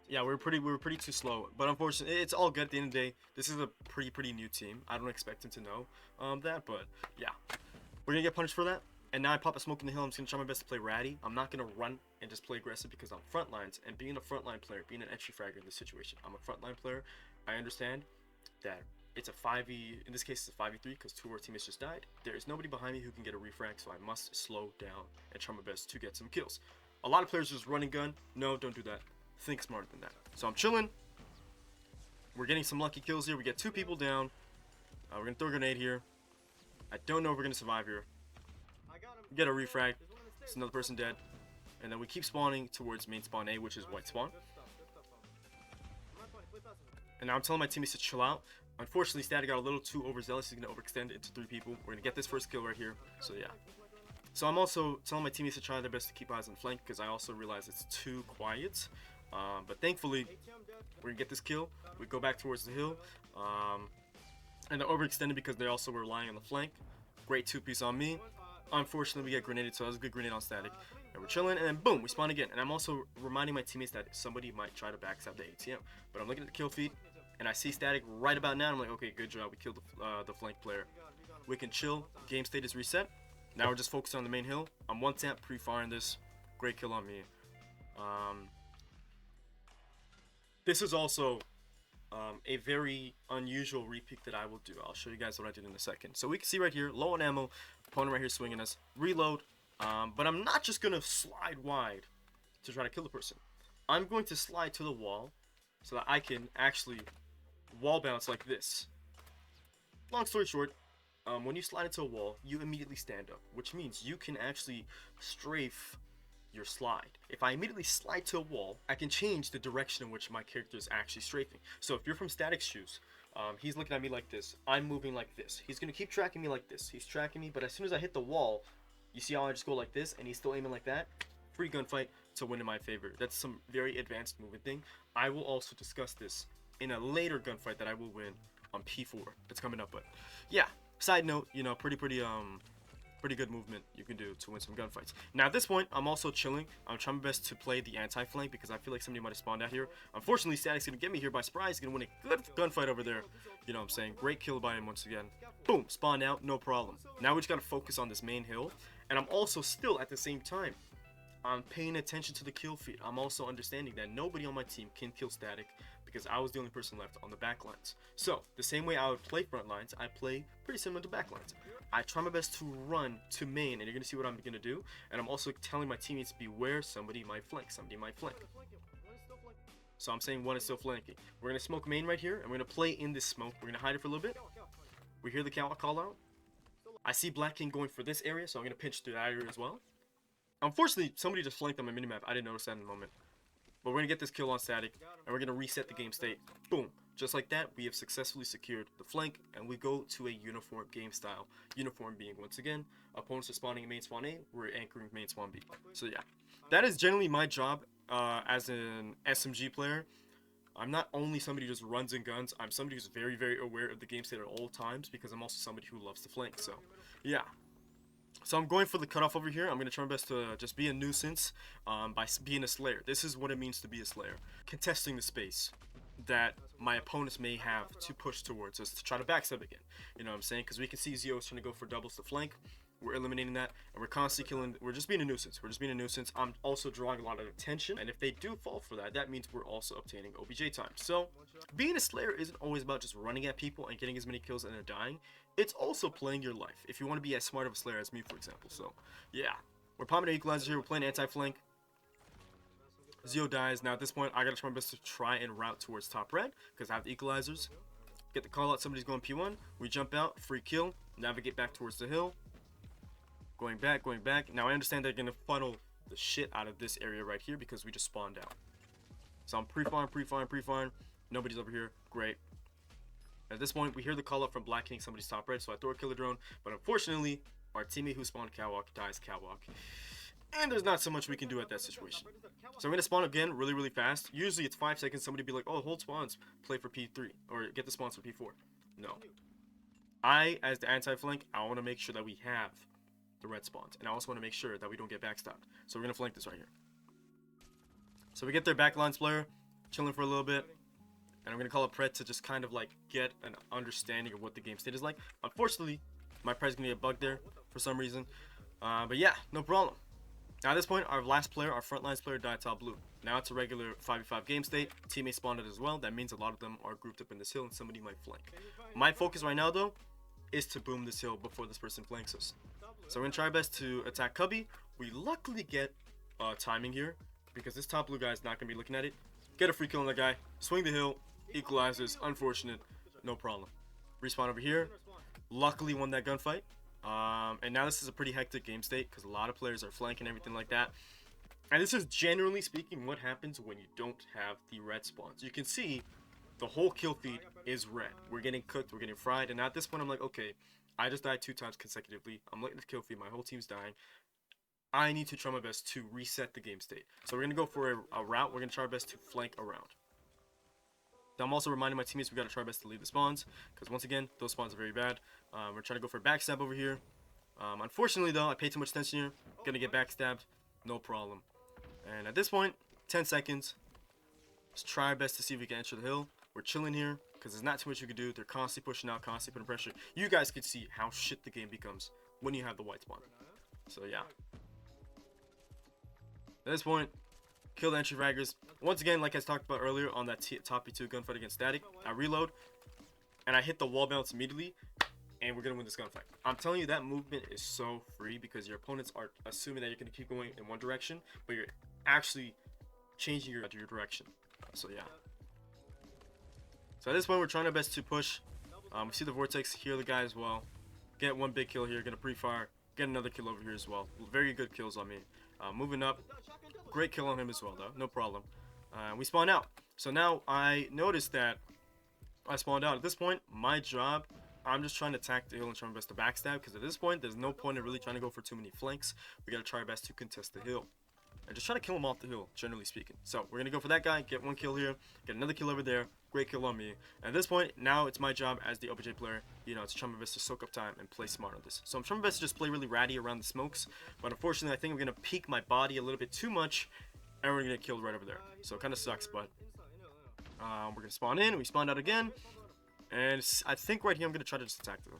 Yeah, we were pretty too slow, but unfortunately, it's all good at the end of the day. This is a pretty new team. I don't expect him to know that, but yeah, we're gonna get punished for that. And now I pop a smoke in the hill. I'm just gonna try my best to play ratty. I'm not gonna run and just play aggressive, because I'm front lines, and being a frontline player, being an entry fragger in this situation, I'm a frontline player. I understand that It's a 5v, in this case it's a 5v3 because 2 of our teammates just died. There is nobody behind me who can get a refrag, so I must slow down and try my best to get some kills. A lot of players just running gun. No, don't do that. Think smarter than that. So I'm chilling. We're getting some lucky kills here. We get 2 people down. We're going to throw a grenade here. I don't know if we're going to survive here. We get a refrag. It's another person dead. And then we keep spawning towards main spawn A, which is white spawn. And now I'm telling my teammates to chill out. Unfortunately, Static got a little too overzealous. He's going to overextend into 3 people. We're going to get this first kill right here. So yeah. So I'm also telling my teammates to try their best to keep eyes on flank because I also realize it's too quiet. But thankfully, we're going to get this kill. We go back towards the hill. And they're overextended because they also were relying on the flank. Great 2-piece on me. Unfortunately, we get grenaded, so that was a good grenade on Static. And we're chilling, and then boom, we spawn again. And I'm also reminding my teammates that somebody might try to backstab the ATM. But I'm looking at the kill feed, and I see Static right about now. I'm like, okay, good job. We killed the flank player. We can chill. Game state is reset. Now we're just focused on the main hill. I'm 1-tap pre-firing this. Great kill on me. This is also a very unusual repeat that I will do. I'll show you guys what I did in a second. So we can see right here, low on ammo, opponent right here swinging us. Reload. But I'm not just going to slide wide to try to kill the person. I'm going to slide to the wall so that I can actually wall bounce like this. Long story short, when you slide into a wall, you immediately stand up, which means you can actually strafe your slide. If I immediately slide to a wall, I can change the direction in which my character is actually strafing. So if you're from Static's shoes, he's looking at me like this. I'm moving like this. He's going to keep tracking me like this. He's tracking me, but as soon as I hit the wall, you see how I just go like this, and he's still aiming like that? Free gunfight to win in my favor. That's some very advanced movement thing. I will also discuss this in a later gunfight that I will win on P4. That's coming up, but yeah. Side note, you know, pretty good movement you can do to win some gunfights. Now at this point, I'm also chilling. I'm trying my best to play the anti-flank because I feel like somebody might have spawned out here. Unfortunately, Static's gonna get me here by surprise. He's gonna win a good gunfight over there. You know what I'm saying? Great kill by him once again. Boom, spawned out, no problem. Now we just gotta focus on this main hill. And I'm also still at the same time, I'm paying attention to the kill feed. I'm also understanding that nobody on my team can kill Static because I was the only person left on the back lines. So the same way I would play front lines, I play pretty similar to back lines. I try my best to run to main, and you're gonna see what I'm gonna do. And I'm also telling my teammates, beware, somebody might flank. Somebody might flank. So I'm saying one is still flanking. We're gonna smoke main right here, and we're gonna play in this smoke. We're gonna hide it for a little bit. We hear the call out. I see Black King going for this area, so I'm gonna pinch through that area as well. Unfortunately, somebody just flanked on my minimap. I didn't notice that in the moment. But we're gonna get this kill on Static, and we're gonna reset the game state. Boom. Just like that, we have successfully secured the flank, and we go to a uniform game style. Uniform being, once again, opponents are spawning in main spawn A, we're anchoring main spawn B. So yeah, that is generally my job as an SMG player. I'm not only somebody who just runs and guns, I'm somebody who's very, very aware of the game state at all times, because I'm also somebody who loves to flank. So yeah. So I'm going for the cutoff over here. I'm going to try my best to just be a nuisance by being a slayer. This is what it means to be a slayer. Contesting the space that my opponents may have to push towards us to try to backstab again. You know what I'm saying? Because we can see Zio is trying to go for doubles to flank. We're eliminating that, and we're constantly killing. We're just being a nuisance. We're just being a nuisance. I'm also drawing a lot of attention, and if they do fall for that, that means we're also obtaining OBJ time. So being a slayer isn't always about just running at people and getting as many kills and then dying. It's also playing your life if you want to be as smart of a slayer as me, for example. So yeah, we're popping an equalizer here. We're playing anti-flank. Zio dies. Now at this point, I gotta try my best to try and route towards top red because I have the equalizers. Get the call out. Somebody's going P1. We jump out. Free kill. Navigate back towards the hill. Going back. Now I understand they're gonna funnel the shit out of this area right here because we just spawned out. So I'm pre-firing. Nobody's over here. Great. At this point, we hear the call up from Black King, somebody's top red, so I throw a killer drone. But unfortunately, our teammate who spawned Catwalk dies Catwalk. And there's not so much we can do at that situation. So I'm going to spawn again really, really fast. Usually it's 5 seconds. Somebody be like, oh, hold spawns, play for P3, or get the spawns for P4. No. As the anti-flank, I want to make sure that we have the red spawns. And I also want to make sure that we don't get backstopped. So we're going to flank this right here. So we get their backlines player, chilling for a little bit. And I'm going to call a pred to just kind of like get an understanding of what the game state is like. Unfortunately, my pred's going to get bugged there for some reason. But yeah, no problem. Now at this point, our last player, our front lines player, died top blue. Now it's a regular 5v5 game state. Teammates spawned it as well. That means a lot of them are grouped up in this hill and somebody might flank. My focus right now though is to boom this hill before this person flanks us. So we're gonna try our best to attack Cubby. We luckily get timing here because this top blue guy is not gonna be looking at it. Get a free kill on that guy. Swing the hill. Equalizes. Unfortunate. No problem. Respawn over here. Luckily won that gunfight. And now this is a pretty hectic game state because a lot of players are flanking, everything like that. And this is generally speaking what happens when you don't have the red spawns. You can see the whole kill feed is red. We're getting cooked, we're getting fried, and at this point I'm like, okay, I just died 2 times consecutively. I'm looking at the kill feed, my whole team's dying. I need to try my best to reset the game state. So we're going to go for a route. We're going to try our best to flank around. Now I'm also reminding my teammates we got to try our best to leave the spawns, because once again, those spawns are very bad. We're trying to go for a backstab over here. Unfortunately though, I paid too much attention here. Gonna get backstabbed, no problem. And at this point, 10 seconds. Let's try our best to see if we can enter the hill. We're chilling here, because there's not too much we can do. They're constantly pushing out, constantly putting pressure. You guys can see how shit the game becomes when you have the white spawn. So yeah. At this point, kill the entry fraggers. Once again, like I talked about earlier on that top P2 gunfight against Static, I reload, and I hit the wall bounce immediately, and we're going to win this gunfight. I'm telling you, that movement is so free because your opponents are assuming that you're going to keep going in one direction, but you're actually changing your direction. So yeah. So at this point, we're trying our best to push. We see the vortex, hear the guy as well. Get one big kill here, gonna pre-fire. Get another kill over here as well. Very good kills on me. Moving up. Great kill on him as well, though. No problem. We spawn out. So now I noticed that I spawned out. At this point, my job, I'm just trying to attack the hill and try my best to backstab. Because at this point, there's no point in really trying to go for too many flanks. We got to try our best to contest the hill. And just try to kill him off the hill, generally speaking. So we're going to go for that guy. Get one kill here. Get another kill over there. Great kill on me. And at this point, now it's my job as the OBJ player, you know, to try my best to soak up time and play smart on this. So I'm trying my best to just play really ratty around the smokes. But unfortunately, I think I'm going to peek my body a little bit too much. And we're going to get killed right over there. So it kind of sucks, but we're going to spawn in. We spawned out again. And I think right here I'm going to try to just attack the hill.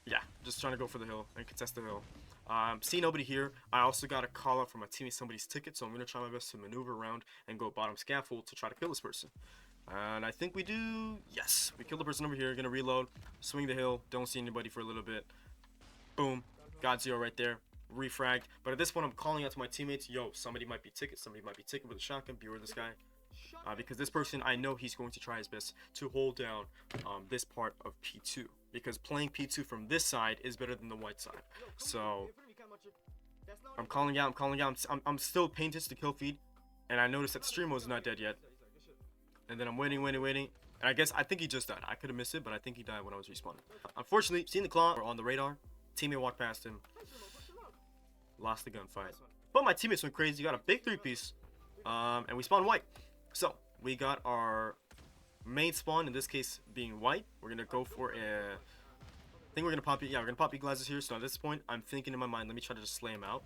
Yeah, just trying to go for the hill and contest the hill. See nobody here. I also got a call out from my teammate, somebody's ticket, so I'm going to try my best to maneuver around and go bottom scaffold to try to kill this person. And I think we do. Yes, we killed the person over here. Going to reload, swing the hill, don't see anybody for a little bit. Boom, got 0 right there. Refragged. But at this point, I'm calling out to my teammates, yo, somebody might be ticket with a shotgun. Beware of this guy. Because this person, I know he's going to try his best to hold down this part of P2. Because playing P2 from this side is better than the white side. So I'm calling out. I'm still paying attention to kill feed. And I noticed that the stream was not dead yet. And then I'm waiting. And I think he just died. I could have missed it, but I think he died when I was respawning. Unfortunately, seeing the claw on the radar, teammate walked past him. Lost the gunfight. But my teammates went crazy. Got a big 3-piece. And we spawned white. So we got our main spawn, in this case being white. We're gonna go for I think we're gonna pop it. Yeah, we're gonna pop equalizers here. So at this point, I'm thinking in my mind, let me try to just slay him out.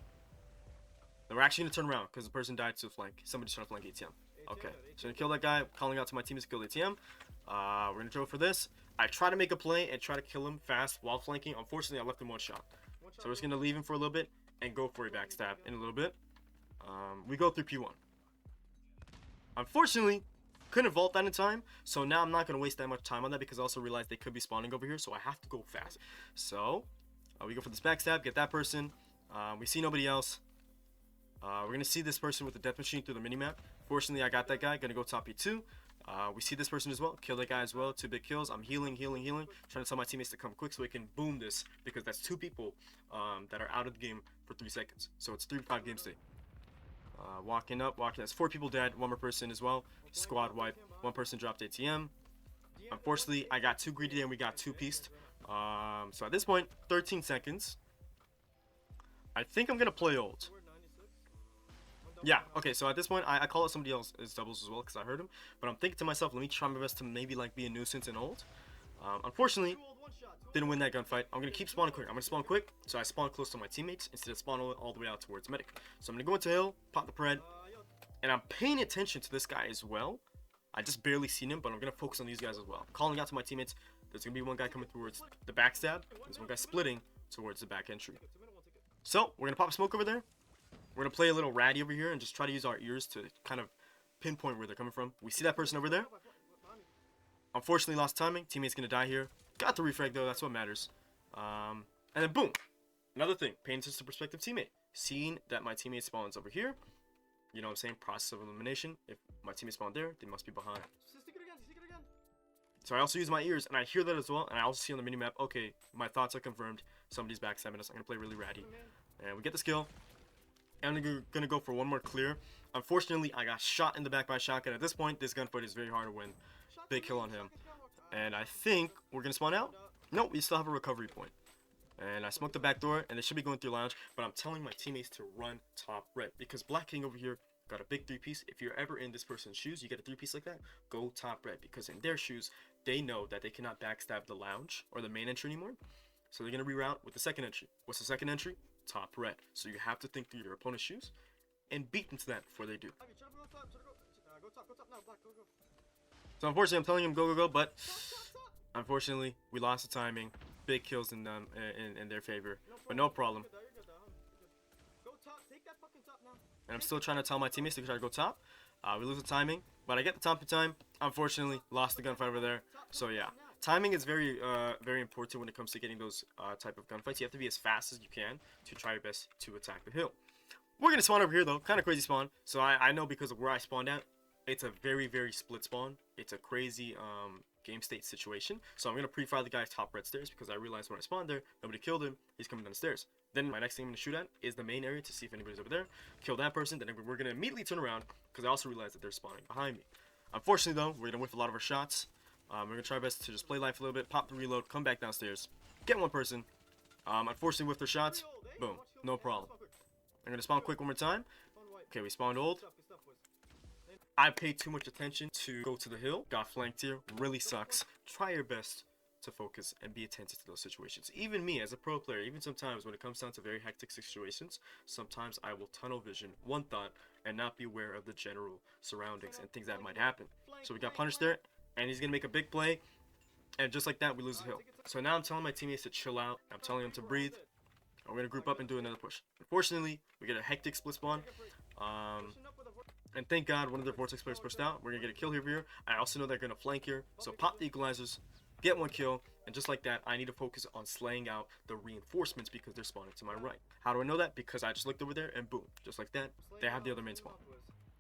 Then we're actually gonna turn around because the person died to the flank. Somebody's trying to flank ATM. Okay, so gonna kill that guy. Calling out to my teammates to kill ATM. We're gonna go for this. I try to make a play and try to kill him fast while flanking. Unfortunately, I left him one shot. So we're just gonna leave him for a little bit and go for a backstab in a little bit. We go through P1. Unfortunately, couldn't vault that in time, so now I'm not going to waste that much time on that because I also realized they could be spawning over here, so I have to go fast. So, we go for this backstab, get that person. We see nobody else. We're going to see this person with the death machine through the minimap. Fortunately, I got that guy. Going to go top P2. We see this person as well. Kill that guy as well. 2 big kills. I'm healing. Trying to tell my teammates to come quick so we can boom this because that's 2 people that are out of the game for 3 seconds. So it's 3-5 game state. Walking up. That's 4 people dead. 1 more person as well. Squad wipe. 1 person dropped ATM. Unfortunately, I got too greedy and we got 2-pieced. So at this point, 13 seconds. I think I'm going to play ult. Yeah, okay, so at this point, I call out somebody else as doubles as well because I heard him. But I'm thinking to myself, let me try my best to maybe like be a nuisance and ult. Unfortunately, didn't win that gunfight. I'm going to keep spawning quick. I'm going to spawn quick, so I spawn close to my teammates instead of spawn all the way out towards medic. So I'm going to go into hill, pop the pred, and I'm paying attention to this guy as well. I just barely seen him, but I'm going to focus on these guys as well. Calling out to my teammates. There's going to be one guy coming towards the backstab. There's one guy splitting towards the back entry. So, we're going to pop a smoke over there. We're gonna play a little ratty over here and just try to use our ears to kind of pinpoint where they're coming from. We see that person over there. Unfortunately, lost timing. Teammate's gonna die here. Got the refrag though. That's what matters. And then boom. Another thing. Paying attention to prospective teammate. Seeing that my teammate spawns over here. You know what I'm saying? Process of elimination. If my teammate spawned there, they must be behind. So I also use my ears, and I hear that as well. And I also see on the minimap, okay, my thoughts are confirmed. Somebody's backstabbing us. I'm gonna play really ratty. And we get the kill. And I'm gonna go for one more clear. Unfortunately, I got shot in the back by a shotgun. At this point, this gunfight is very hard to win. Big kill on him. And I think we're gonna spawn out. Nope, we still have a recovery point. And I smoked the back door, and they should be going through lounge. But I'm telling my teammates to run top red because Black King over here got a big 3-piece. If you're ever in this person's shoes, you get a 3-piece like that, go top red because in their shoes, they know that they cannot backstab the lounge or the main entry anymore. So they're gonna reroute with the second entry. What's the second entry? Top red. So you have to think through your opponent's shoes and beat them to that before they do. So unfortunately, I'm telling him go, go, go, but unfortunately, we lost the timing. Big kills in them in their favor, but no problem. And I'm still trying to tell my teammates to try to go top. We lose the timing, but I get the top in time. Unfortunately, lost the gunfight over there. So yeah, timing is very important when it comes to getting those type of gunfights. You have to be as fast as you can to try your best to attack the hill. We're gonna spawn over here though, kind of crazy spawn. So I know because of where I spawned at, it's a very split spawn. It's a crazy game state situation. So I'm gonna pre-fire the guy's top red stairs because I realized when I spawned there, nobody killed him. He's coming down the stairs. Then my next thing I'm gonna shoot at is the main area to see if anybody's over there. Kill that person. Then we're gonna immediately turn around because I also realized that they're spawning behind me. Unfortunately though, we're gonna whiff a lot of our shots. We're gonna try our best to just play life a little bit, pop the reload, come back downstairs, get one person. Unfortunately with their shots, boom, no problem. I'm gonna spawn quick one more time. Okay, we spawned old. I paid too much attention to go to the hill. Got flanked here. Really sucks. Try your best to focus and be attentive to those situations. Even me as a pro player, even sometimes when it comes down to very hectic situations, sometimes I will tunnel vision one thought and not be aware of the general surroundings and things that might happen. So we got punished there, and he's gonna make a big play, and just like that, we lose the hill. So now I'm telling my teammates to chill out. I'm telling them to breathe. We're gonna group up and do another push. Unfortunately, we get a hectic split spawn. And thank God one of their Vortex players pushed out. We're gonna get a kill here. I also know they're gonna flank here. So pop the equalizers, get one kill, and just like that, I need to focus on slaying out the reinforcements because they're spawning to my right. How do I know that? Because I just looked over there and boom, just like that, they have the other main spawn.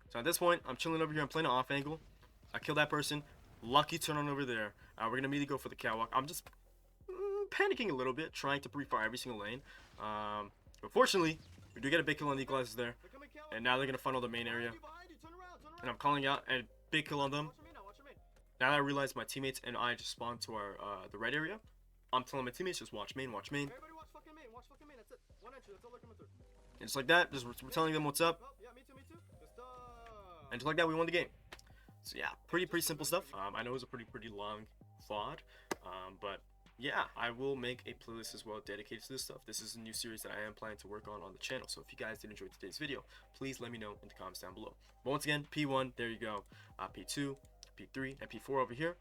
So at this point, I'm chilling over here. I'm playing an off angle. I kill that person. Lucky turn on over there. We're gonna immediately go for the catwalk. I'm just panicking a little bit, trying to pre-fire every single lane. But fortunately, we do get a big kill on the equalizers there. And now they're gonna funnel the main area. And I'm calling out a big kill on them. Now that I realize my teammates and I just spawned to our the red area, I'm telling my teammates just watch main, watch main. And just like that, just we're telling them what's up. And just like that, we won the game. So yeah, pretty simple stuff. I know it was a pretty long VOD, but yeah, I will make a playlist as well dedicated to this stuff. This is a new series that I am planning to work on the channel. So if you guys did enjoy today's video, please let me know in the comments down below. But once again, P1, there you go. P2, P3, and P4 over here.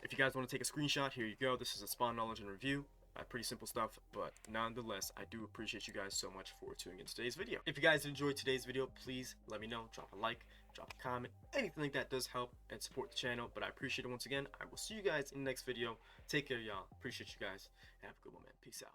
If you guys want to take a screenshot, here you go. This is a spawn knowledge and review. Pretty simple stuff, but nonetheless, I do appreciate you guys so much for tuning in today's video. If you guys enjoyed today's video, please let me know. Drop a like, drop a comment. Anything like that does help and support the channel, but I appreciate it once again. I will see you guys in the next video. Take care, y'all. Appreciate you guys. Have a good one, man. Peace out.